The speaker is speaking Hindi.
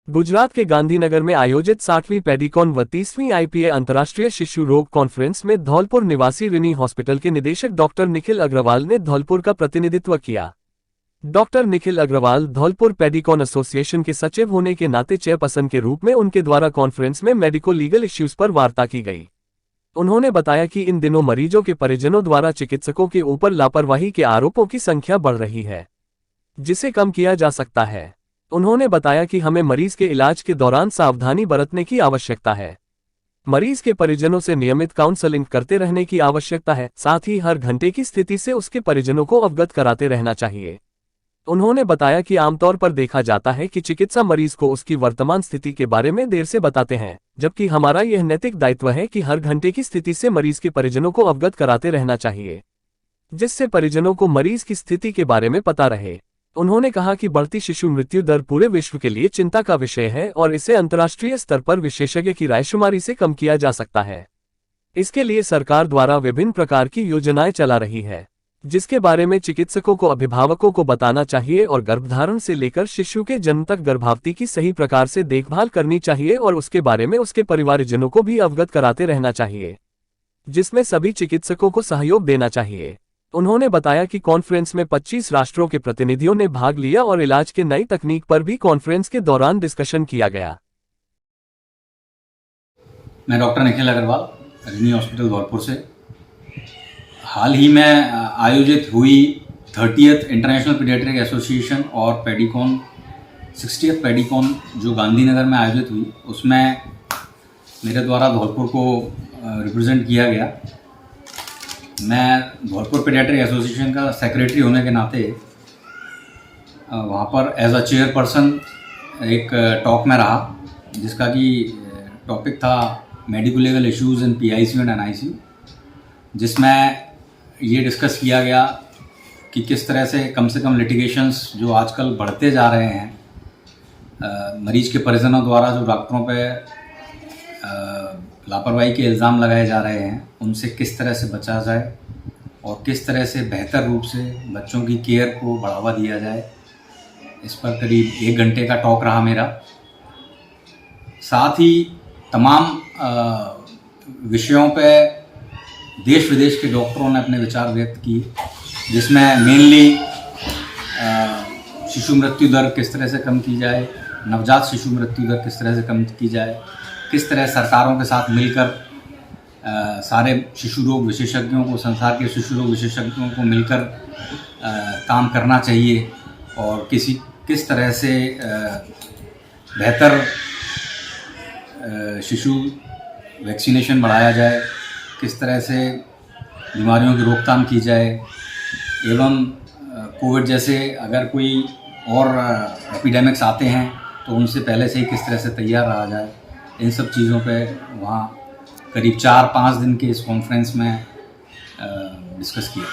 गुजरात के गांधीनगर में आयोजित 60वीं पेडिकॉन व 30वीं आईपीए अंतर्राष्ट्रीय शिशु रोग कॉन्फ्रेंस में धौलपुर निवासी रिनी हॉस्पिटल के निदेशक डॉक्टर निखिल अग्रवाल ने धौलपुर का प्रतिनिधित्व किया। Doctor Nikhil Agrawal Dholpur Pedicon association के सचिव होने के नाते चेयरपर्सन के रूप में उनके द्वारा कॉन्फ्रेंस में मेडिको लीगल इश्यूज पर वार्ता की गई। उन्होंने बताया कि इन दिनों मरीजों के परिजनों द्वारा चिकित्सकों के ऊपर लापरवाही के आरोपों की संख्या बढ़ रही है, जिसे कम किया जा सकता है। उन्होंने बताया कि हमें मरीज के इलाज के दौरान सावधानी बरतने की आवश्यकता है। मरीज के परिजनों से नियमित काउंसलिंग करते रहने की आवश्यकता है, साथ ही हर घंटे की स्थिति से उसके परिजनों को अवगत कराते रहना चाहिए। उन्होंने बताया कि आमतौर पर देखा जाता है कि चिकित्सा मरीज को उसकी वर्तमान स्थिति के बारे में देर से बताते हैं, जबकि हमारा यह नैतिक दायित्व है कि हर घंटे की स्थिति से मरीज के परिजनों को अवगत कराते रहना चाहिए, जिससे परिजनों को मरीज की स्थिति के बारे में पता रहे। उन्होंने कहा कि बढ़ती शिशु मृत्यु दर पूरे विश्व के लिए चिंता का विषय है और इसे अंतर्राष्ट्रीय स्तर पर विशेषज्ञ की रायशुमारी से कम किया जा सकता है। इसके लिए सरकार द्वारा विभिन्न प्रकार की योजनाएं चला रही है, जिसके बारे में चिकित्सकों को अभिभावकों को बताना चाहिए और गर्भधारण से लेकर शिशु के जन्म तक गर्भावधि की सही प्रकार से देखभाल करनी चाहिए और उसके बारे में उसके परिवारजनों को भी अवगत कराते रहना चाहिए, जिसमें सभी चिकित्सकों को सहयोग देना चाहिए। उन्होंने बताया कि कॉन्फ्रेंस में 25 राष्ट्रों के प्रतिनिधियों ने भाग लिया और इलाज के नई तकनीक पर भी कॉन्फ्रेंस के दौरान डिस्कशन किया गया। मैं डॉक्टर निखिल अग्रवाल, रिनी हॉस्पिटल धौलपुर से। हाल ही में आयोजित हुई 30th इंटरनेशनल पीडियाट्रिक एसोसिएशन और पेडिकॉन 60th पेडिकॉन जो गांधीनगर में आयोजित हुई, उसमें मेरे द्वारा धौलपुर को रिप्रेजेंट किया गया। मैं धौलपुर पीडियाट्रिक एसोसिएशन का सेक्रेटरी होने के नाते वहाँ पर एज अ चेयरपर्सन एक टॉक में रहा, जिसका कि टॉपिक था medico legal issues in PICU and NICU, जिसमें ये डिस्कस किया गया कि किस तरह से कम लिटिगेशंस जो आजकल बढ़ते जा रहे हैं, मरीज के परिजनों द्वारा जो डॉक्टरों पे लापरवाही के इल्ज़ाम लगाए जा रहे हैं, उनसे किस तरह से बचा जाए और किस तरह से बेहतर रूप से बच्चों की केयर को बढ़ावा दिया जाए। इस पर करीब 1 घंटे का टॉक रहा मेरा। साथ ही तमाम विषयों पे देश विदेश के डॉक्टरों ने अपने विचार व्यक्त किए, जिसमें मेनली शिशु मृत्यु दर किस तरह से कम की जाए, नवजात शिशु मृत्यु दर किस तरह से कम की जाए, किस तरह सरकारों के साथ मिलकर सारे शिशु रोग विशेषज्ञों को, संसार के शिशु रोग विशेषज्ञों को मिलकर काम करना चाहिए और किस तरह से बेहतर शिशु वैक्सीनेशन बढ़ाया जाए, किस तरह से बीमारियों की रोकथाम की जाए, एवं कोविड जैसे अगर कोई और एपिडेमिक्स आते हैं तो उनसे पहले से ही किस तरह से तैयार रहा जाए। इन सब चीज़ों पे वहाँ करीब 4-5 दिन के इस कॉन्फ्रेंस में डिस्कस किया।